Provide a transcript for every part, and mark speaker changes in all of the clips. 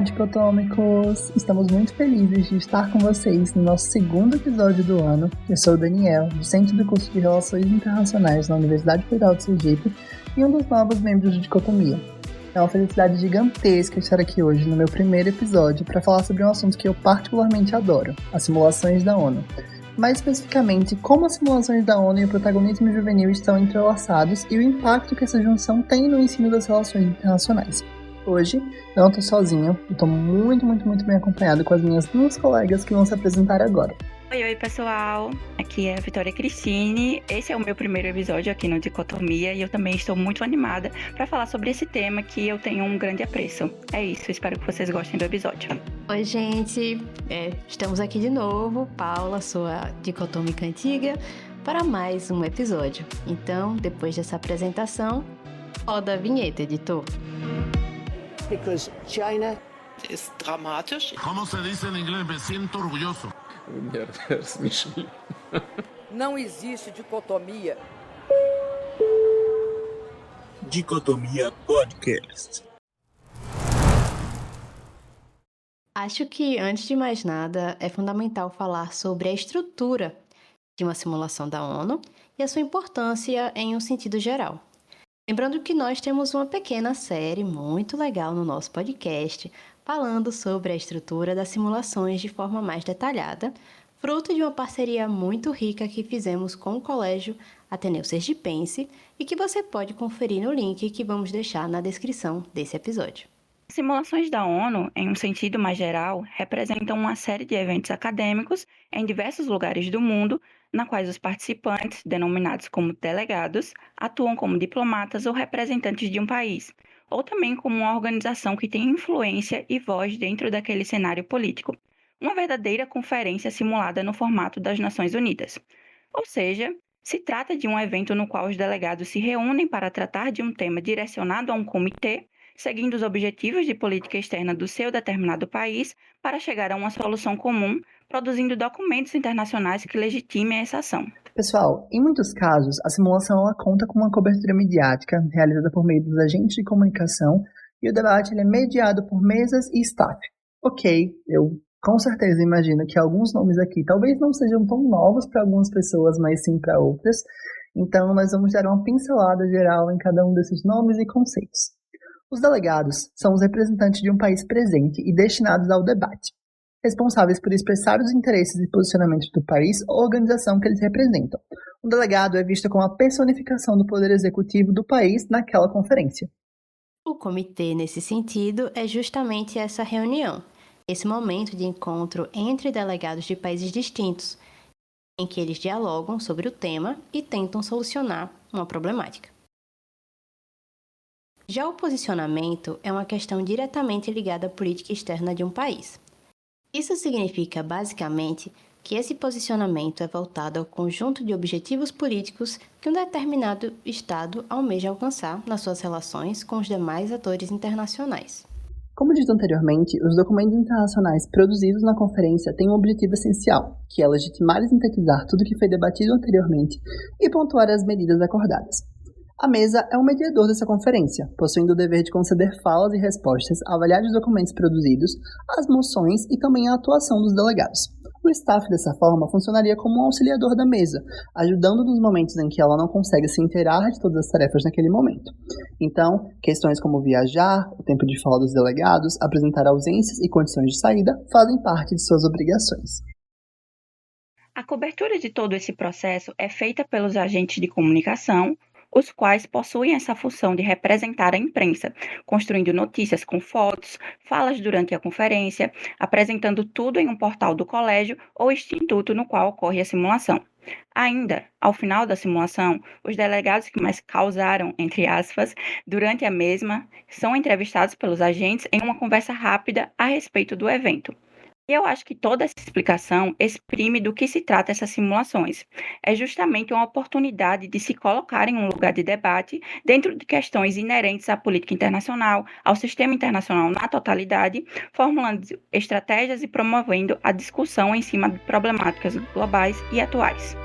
Speaker 1: dicotômicos! Estamos muito felizes de estar com vocês no nosso segundo episódio do ano. Eu sou o Daniel, docente do curso de Relações Internacionais na Universidade Federal de Sergipe e um dos novos membros de Dicotomia. É uma felicidade gigantesca estar aqui hoje no meu primeiro episódio para falar sobre um assunto que eu particularmente adoro, as simulações da ONU. Mais especificamente, como as simulações da ONU e o protagonismo juvenil estão entrelaçados e o impacto que essa junção tem no ensino das relações internacionais. Hoje, não estou sozinho, estou muito bem acompanhado com as minhas duas colegas que vão se apresentar agora.
Speaker 2: Oi pessoal, aqui é a Vitória Cristine, esse é o meu primeiro episódio aqui no Dicotomia e eu também estou muito animada para falar sobre esse tema que eu tenho um grande apreço. É isso, espero que vocês gostem do episódio.
Speaker 3: Oi gente, estamos aqui de novo, Paula, sua dicotômica antiga, para mais um episódio. Então, depois dessa apresentação, roda a vinheta, editor.
Speaker 4: Because China
Speaker 5: ist dramatisch.
Speaker 6: ¿Cómo se dice en inglés? Me siento orgulloso.
Speaker 7: Não existe dicotomia.
Speaker 8: Dicotomia Podcast.
Speaker 3: Acho que, antes de mais nada, é fundamental falar sobre a estrutura de uma simulação da ONU e a sua importância em um sentido geral. Lembrando que nós temos uma pequena série muito legal no nosso podcast, falando sobre a estrutura das simulações de forma mais detalhada, fruto de uma parceria muito rica que fizemos com o Colégio Ateneu Sergipense e que você pode conferir no link que vamos deixar na descrição desse episódio.
Speaker 2: Simulações da ONU, em um sentido mais geral, representam uma série de eventos acadêmicos em diversos lugares do mundo, na quais os participantes, denominados como delegados, atuam como diplomatas ou representantes de um país, ou também como uma organização que tem influência e voz dentro daquele cenário político. Uma verdadeira conferência simulada no formato das Nações Unidas. Ou seja, se trata de um evento no qual os delegados se reúnem para tratar de um tema direcionado a um comitê, seguindo os objetivos de política externa do seu determinado país para chegar a uma solução comum, produzindo documentos internacionais que legitimem essa ação.
Speaker 1: Pessoal, em muitos casos, a simulação ela conta com uma cobertura midiática realizada por meio dos agentes de comunicação e o debate ele é mediado por mesas e staff. Ok, eu com certeza imagino que alguns nomes aqui talvez não sejam tão novos para algumas pessoas, mas sim para outras. Então, nós vamos dar uma pincelada geral em cada um desses nomes e conceitos. Os delegados são os representantes de um país presente e destinados ao debate, responsáveis por expressar os interesses e posicionamentos do país ou organização que eles representam. Um delegado é visto como a personificação do poder executivo do país naquela conferência.
Speaker 3: O comitê, nesse sentido, é justamente essa reunião, esse momento de encontro entre delegados de países distintos, em que eles dialogam sobre o tema e tentam solucionar uma problemática. Já o posicionamento é uma questão diretamente ligada à política externa de um país. Isso significa, basicamente, que esse posicionamento é voltado ao conjunto de objetivos políticos que um determinado Estado almeja alcançar nas suas relações com os demais atores internacionais.
Speaker 1: Como dito anteriormente, os documentos internacionais produzidos na conferência têm um objetivo essencial, que é legitimar e sintetizar tudo o que foi debatido anteriormente e pontuar as medidas acordadas. A mesa é um mediador dessa conferência, possuindo o dever de conceder falas e respostas, avaliar os documentos produzidos, as moções e também a atuação dos delegados. O staff, dessa forma, funcionaria como um auxiliador da mesa, ajudando nos momentos em que ela não consegue se inteirar de todas as tarefas naquele momento. Então, questões como viajar, o tempo de fala dos delegados, apresentar ausências e condições de saída fazem parte de suas obrigações.
Speaker 2: A cobertura de todo esse processo é feita pelos agentes de comunicação, os quais possuem essa função de representar a imprensa, construindo notícias com fotos, falas durante a conferência, apresentando tudo em um portal do colégio ou instituto no qual ocorre a simulação. Ainda, ao final da simulação, os delegados que mais causaram, entre aspas, durante a mesma, são entrevistados pelos agentes em uma conversa rápida a respeito do evento. E eu acho que toda essa explicação exprime do que se trata essas simulações. É justamente uma oportunidade de se colocar em um lugar de debate dentro de questões inerentes à política internacional, ao sistema internacional na totalidade, formulando estratégias e promovendo a discussão em cima de problemáticas globais e atuais.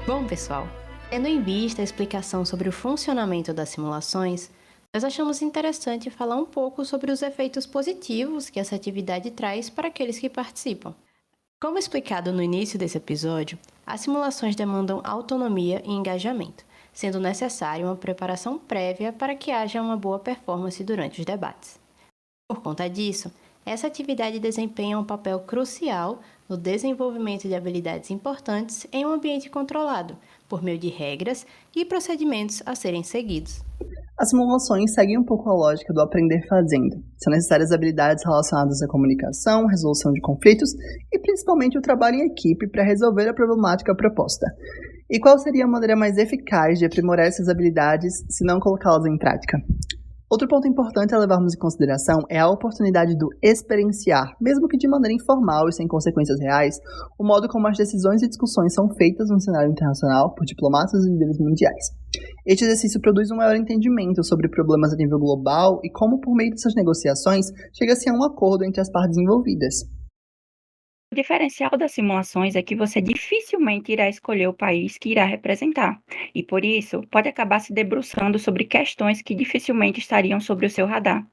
Speaker 3: Bom, pessoal, Tendo em vista a explicação sobre o funcionamento das simulações, nós achamos interessante falar um pouco sobre os efeitos positivos que essa atividade traz para aqueles que participam. Como explicado no início desse episódio, as simulações demandam autonomia e engajamento, sendo necessária uma preparação prévia para que haja uma boa performance durante os debates. Por conta disso, essa atividade desempenha um papel crucial no desenvolvimento de habilidades importantes em um ambiente controlado, por meio de regras e procedimentos a serem seguidos.
Speaker 1: As simulações seguem um pouco a lógica do aprender fazendo. São necessárias habilidades relacionadas à comunicação, resolução de conflitos e principalmente o trabalho em equipe para resolver a problemática proposta. E qual seria a maneira mais eficaz de aprimorar essas habilidades se não colocá-las em prática? Outro ponto importante a levarmos em consideração é a oportunidade do experienciar, mesmo que de maneira informal e sem consequências reais, o modo como as decisões e discussões são feitas no cenário internacional por diplomatas e líderes mundiais. Este exercício produz um maior entendimento sobre problemas a nível global e como, por meio dessas negociações, chega-se a um acordo entre as partes envolvidas.
Speaker 2: O diferencial das simulações é que você dificilmente irá escolher o país que irá representar, e por isso pode acabar se debruçando sobre questões que dificilmente estariam sobre o seu radar.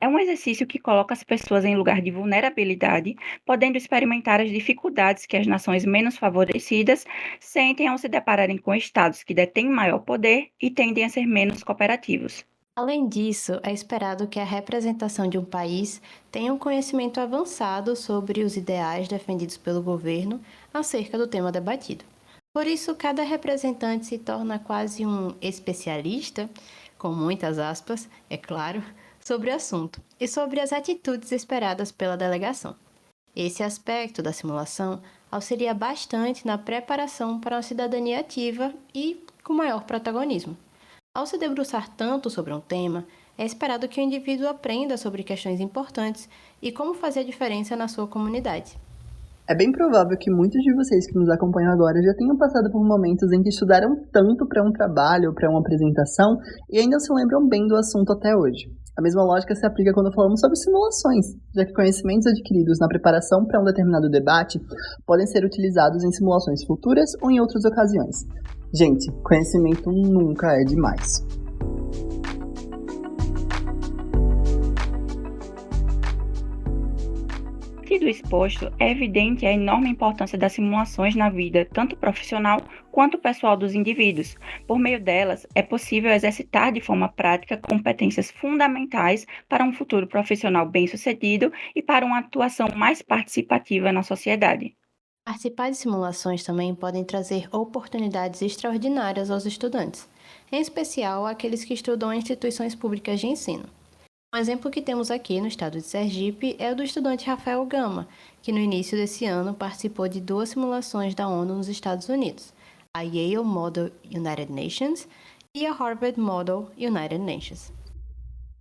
Speaker 2: É um exercício que coloca as pessoas em lugar de vulnerabilidade, podendo experimentar as dificuldades que as nações menos favorecidas sentem ao se depararem com estados que detêm maior poder e tendem a ser menos cooperativos.
Speaker 3: Além disso, é esperado que a representação de um país tenha um conhecimento avançado sobre os ideais defendidos pelo governo acerca do tema debatido. Por isso, cada representante se torna quase um especialista, com muitas aspas, é claro, sobre o assunto e sobre as atitudes esperadas pela delegação. Esse aspecto da simulação auxilia bastante na preparação para uma cidadania ativa e com maior protagonismo. Ao se debruçar tanto sobre um tema, é esperado que o indivíduo aprenda sobre questões importantes e como fazer a diferença na sua comunidade.
Speaker 1: É bem provável que muitos de vocês que nos acompanham agora já tenham passado por momentos em que estudaram tanto para um trabalho ou para uma apresentação e ainda se lembram bem do assunto até hoje. A mesma lógica se aplica quando falamos sobre simulações, já que conhecimentos adquiridos na preparação para um determinado debate podem ser utilizados em simulações futuras ou em outras ocasiões. Gente, conhecimento nunca é demais.
Speaker 2: Do exposto, é evidente a enorme importância das simulações na vida, tanto profissional quanto pessoal dos indivíduos. Por meio delas, é possível exercitar de forma prática competências fundamentais para um futuro profissional bem-sucedido e para uma atuação mais participativa na sociedade.
Speaker 3: Participar de simulações também podem trazer oportunidades extraordinárias aos estudantes, em especial àqueles que estudam em instituições públicas de ensino. Um exemplo que temos aqui no estado de Sergipe é o do estudante Rafael Gama, que no início desse ano participou de 2 simulações da ONU nos Estados Unidos, a Yale Model United Nations e a Harvard Model United Nations.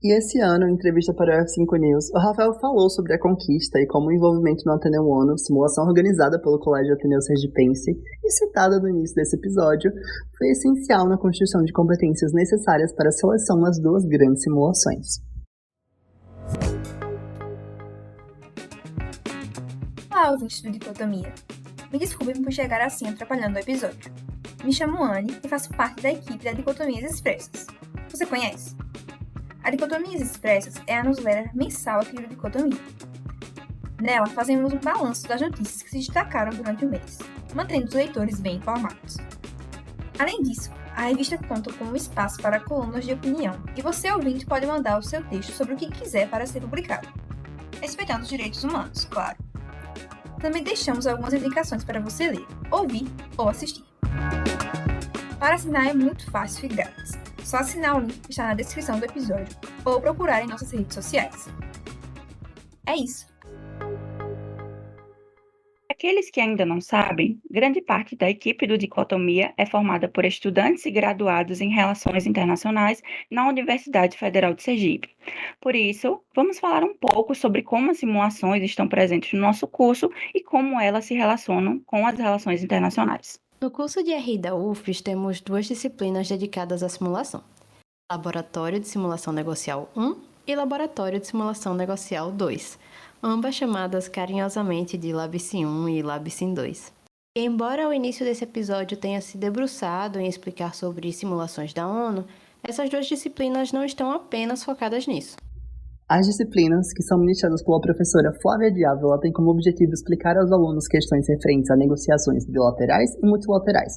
Speaker 1: E esse ano, em entrevista para o F5 News, o Rafael falou sobre a conquista e como o envolvimento no Ateneu ONU, simulação organizada pelo Colégio Ateneu Sergipense e citada no início desse episódio, foi essencial na construção de competências necessárias para a seleção nas 2 grandes simulações.
Speaker 9: Olá, ouvintes do Dicotomia. Me desculpem por chegar assim atrapalhando o episódio. Me chamo Anne e faço parte da equipe da Dicotomias Expressas. Você conhece? A Dicotomias Expressas é a newsletter mensal aqui do Dicotomia. Nela, fazemos um balanço das notícias que se destacaram durante o mês, mantendo os leitores bem informados. Além disso, a revista conta com um espaço para colunas de opinião e você, ouvinte, pode mandar o seu texto sobre o que quiser para ser publicado, respeitando os direitos humanos, claro. Também deixamos algumas indicações para você ler, ouvir ou assistir. Para assinar é muito fácil e grátis. Só assinar o link que está na descrição do episódio ou procurar em nossas redes sociais. É isso.
Speaker 2: Aqueles que ainda não sabem, grande parte da equipe do Dicotomia é formada por estudantes e graduados em Relações Internacionais na Universidade Federal de Sergipe. Por isso, vamos falar um pouco sobre como as simulações estão presentes no nosso curso e como elas se relacionam com as relações internacionais.
Speaker 3: No curso de RI da UFES, temos 2 disciplinas dedicadas à simulação: Laboratório de Simulação Negocial 1 e Laboratório de Simulação Negocial 2, ambas chamadas carinhosamente de LabSim 1 e LabSim 2. E embora o início desse episódio tenha se debruçado em explicar sobre simulações da ONU, essas duas disciplinas não estão apenas focadas nisso.
Speaker 1: As disciplinas, que são ministradas pela professora Flávia de Ávila, têm como objetivo explicar aos alunos questões referentes a negociações bilaterais e multilaterais,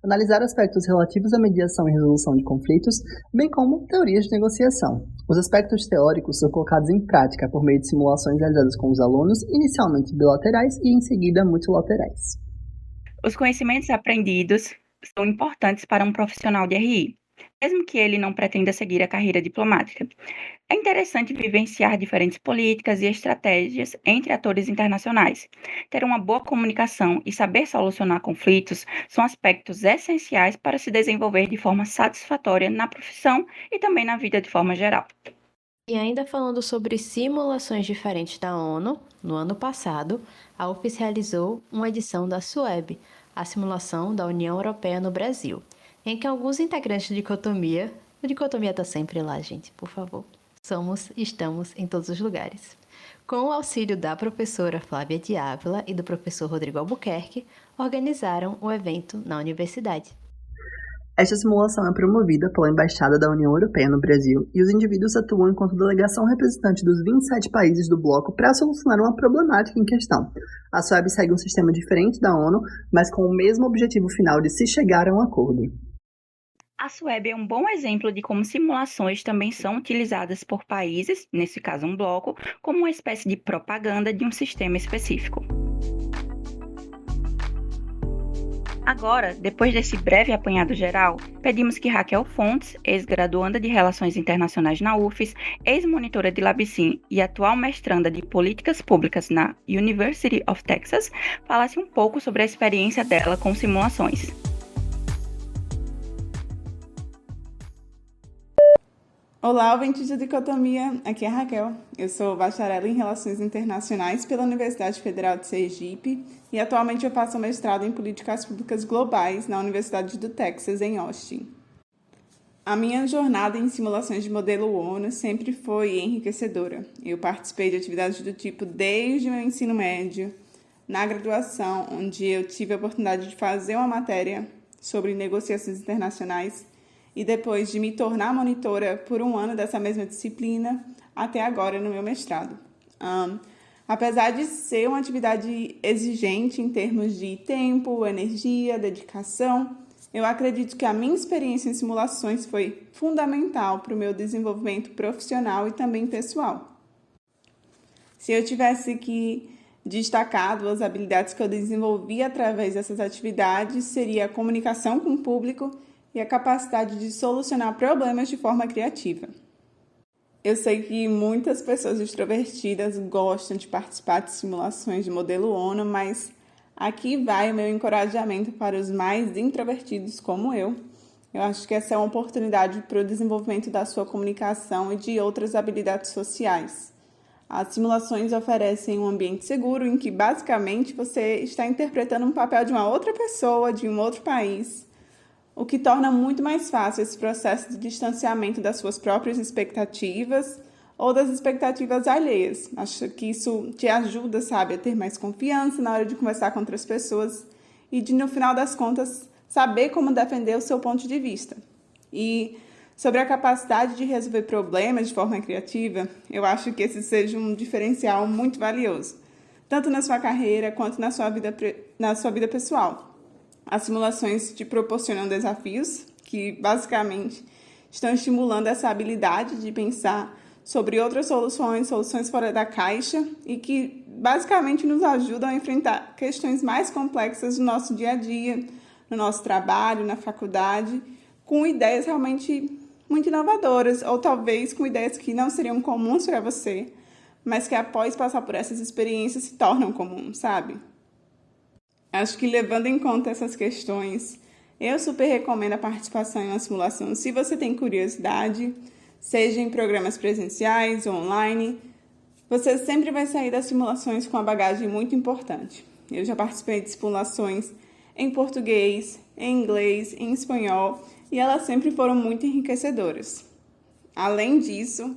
Speaker 1: analisar aspectos relativos à mediação e resolução de conflitos, bem como teorias de negociação. Os aspectos teóricos são colocados em prática por meio de simulações realizadas com os alunos, inicialmente bilaterais e em seguida multilaterais.
Speaker 2: Os conhecimentos aprendidos são importantes para um profissional de RI, mesmo que ele não pretenda seguir a carreira diplomática. É interessante vivenciar diferentes políticas e estratégias entre atores internacionais. Ter uma boa comunicação e saber solucionar conflitos são aspectos essenciais para se desenvolver de forma satisfatória na profissão e também na vida de forma geral.
Speaker 3: E ainda falando sobre simulações diferentes da ONU, no ano passado, a UFES realizou uma edição da SUEB, a simulação da União Europeia no Brasil, em que alguns integrantes de Dicotomia, o Dicotomia está sempre lá, gente, por favor, estamos em todos os lugares. Com o auxílio da professora Flávia de Ávila e do professor Rodrigo Albuquerque, organizaram o evento na universidade.
Speaker 1: Esta simulação é promovida pela Embaixada da União Europeia no Brasil e os indivíduos atuam enquanto delegação representante dos 27 países do bloco para solucionar uma problemática em questão. A SUEB segue um sistema diferente da ONU, mas com o mesmo objetivo final de se chegar a um acordo.
Speaker 2: A SUEB é um bom exemplo de como simulações também são utilizadas por países, nesse caso um bloco, como uma espécie de propaganda de um sistema específico. Agora, depois desse breve apanhado geral, pedimos que Raquel Fontes, ex-graduanda de Relações Internacionais na UFES, ex-monitora de Labicin e atual mestranda de Políticas Públicas na University of Texas, falasse um pouco sobre a experiência dela com simulações.
Speaker 10: Olá, ouvintes de Dicotomia, aqui é a Raquel. Eu sou bacharel em Relações Internacionais pela Universidade Federal de Sergipe e atualmente eu faço mestrado em Políticas Públicas Globais na Universidade do Texas, em Austin. A minha jornada em simulações de modelo ONU sempre foi enriquecedora. Eu participei de atividades do tipo desde o meu ensino médio, na graduação, onde eu tive a oportunidade de fazer uma matéria sobre negociações internacionais e depois de me tornar monitora por um ano dessa mesma disciplina, até agora no meu mestrado. Apesar de ser uma atividade exigente em termos de tempo, energia, dedicação, eu acredito que a minha experiência em simulações foi fundamental para o meu desenvolvimento profissional e também pessoal. Se eu tivesse que destacar duas habilidades que eu desenvolvi através dessas atividades, seria a comunicação com o público e a capacidade de solucionar problemas de forma criativa. Eu sei que muitas pessoas extrovertidas gostam de participar de simulações de modelo ONU, mas aqui vai o meu encorajamento para os mais introvertidos como eu. Eu acho que essa é uma oportunidade para o desenvolvimento da sua comunicação e de outras habilidades sociais. As simulações oferecem um ambiente seguro em que, basicamente, você está interpretando um papel de uma outra pessoa, de um outro país, o que torna muito mais fácil esse processo de distanciamento das suas próprias expectativas ou das expectativas alheias. Acho que isso te ajuda, a ter mais confiança na hora de conversar com outras pessoas e de, no final das contas, saber como defender o seu ponto de vista. E sobre a capacidade de resolver problemas de forma criativa, eu acho que esse seja um diferencial muito valioso, tanto na sua carreira quanto na sua vida pessoal. As simulações te proporcionam desafios que, basicamente, estão estimulando essa habilidade de pensar sobre outras soluções fora da caixa e que, basicamente, nos ajudam a enfrentar questões mais complexas do nosso dia a dia, no nosso trabalho, na faculdade, com ideias realmente muito inovadoras ou talvez com ideias que não seriam comuns para você, mas que, após passar por essas experiências, se tornam comuns, Acho que, levando em conta essas questões, eu super recomendo a participação em uma simulação se você tem curiosidade, seja em programas presenciais ou online. Você sempre vai sair das simulações com uma bagagem muito importante. Eu já participei de simulações em português, em inglês, em espanhol, e elas sempre foram muito enriquecedoras. Além disso,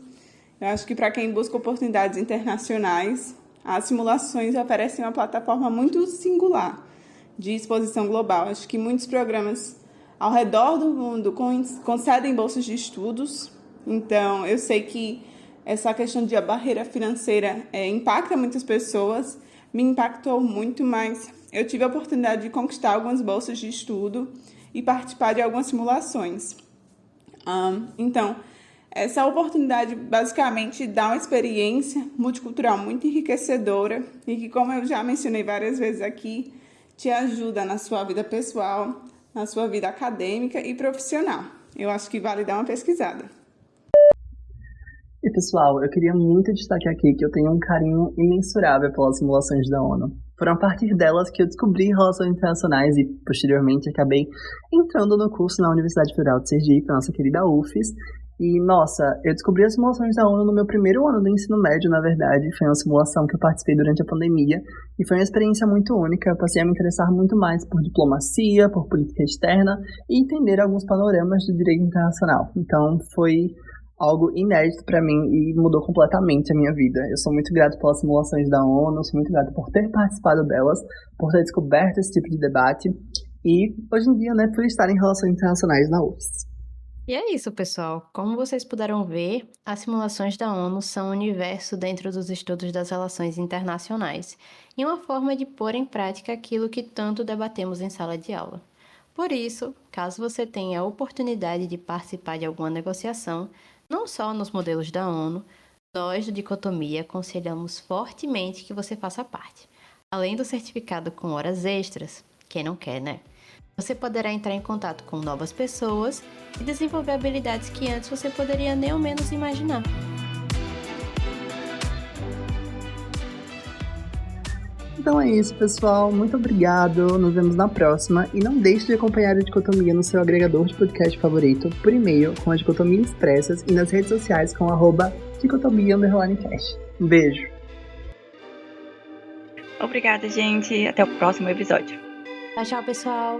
Speaker 10: eu acho que para quem busca oportunidades internacionais, as simulações oferecem uma plataforma muito singular, de exposição global. Acho que muitos programas ao redor do mundo concedem bolsas de estudos, então eu sei que essa questão de a barreira financeira impacta muitas pessoas, me impactou muito, mas eu tive a oportunidade de conquistar algumas bolsas de estudo e participar de algumas simulações. Então, essa oportunidade basicamente dá uma experiência multicultural muito enriquecedora e que, como eu já mencionei várias vezes aqui, te ajuda na sua vida pessoal, na sua vida acadêmica e profissional. Eu acho que vale dar uma pesquisada.
Speaker 1: E pessoal, eu queria muito destacar aqui que eu tenho um carinho imensurável pelas simulações da ONU. Foram a partir delas que eu descobri relações internacionais e, posteriormente, acabei entrando no curso na Universidade Federal de Sergipe, nossa querida UFES. E, nossa, eu descobri as simulações da ONU no meu primeiro ano do ensino médio, na verdade. Foi uma simulação que eu participei durante a pandemia e foi uma experiência muito única. Eu passei a me interessar muito mais por diplomacia, por política externa e entender alguns panoramas do direito internacional. Então, foi algo inédito para mim e mudou completamente a minha vida. Eu sou muito grato pelas simulações da ONU, sou muito grato por ter participado delas, por ter descoberto esse tipo de debate e, hoje em dia, né, por estar em relações internacionais na UFES.
Speaker 3: E é isso, pessoal. Como vocês puderam ver, as simulações da ONU são um universo dentro dos estudos das relações internacionais e uma forma de pôr em prática aquilo que tanto debatemos em sala de aula. Por isso, caso você tenha a oportunidade de participar de alguma negociação, não só nos modelos da ONU, nós do Dicotomia aconselhamos fortemente que você faça parte. Além do certificado com horas extras, quem não quer, né? Você poderá entrar em contato com novas pessoas e desenvolver habilidades que antes você poderia nem ao menos imaginar.
Speaker 1: Então é isso, pessoal. Muito obrigado. Nos vemos na próxima. E não deixe de acompanhar a Dicotomia no seu agregador de podcast favorito, por e-mail com a Dicotomia Expressas e nas redes sociais com @dicotomia_cast. Um beijo.
Speaker 2: Obrigada, gente. Até o próximo episódio.
Speaker 3: Tchau, pessoal!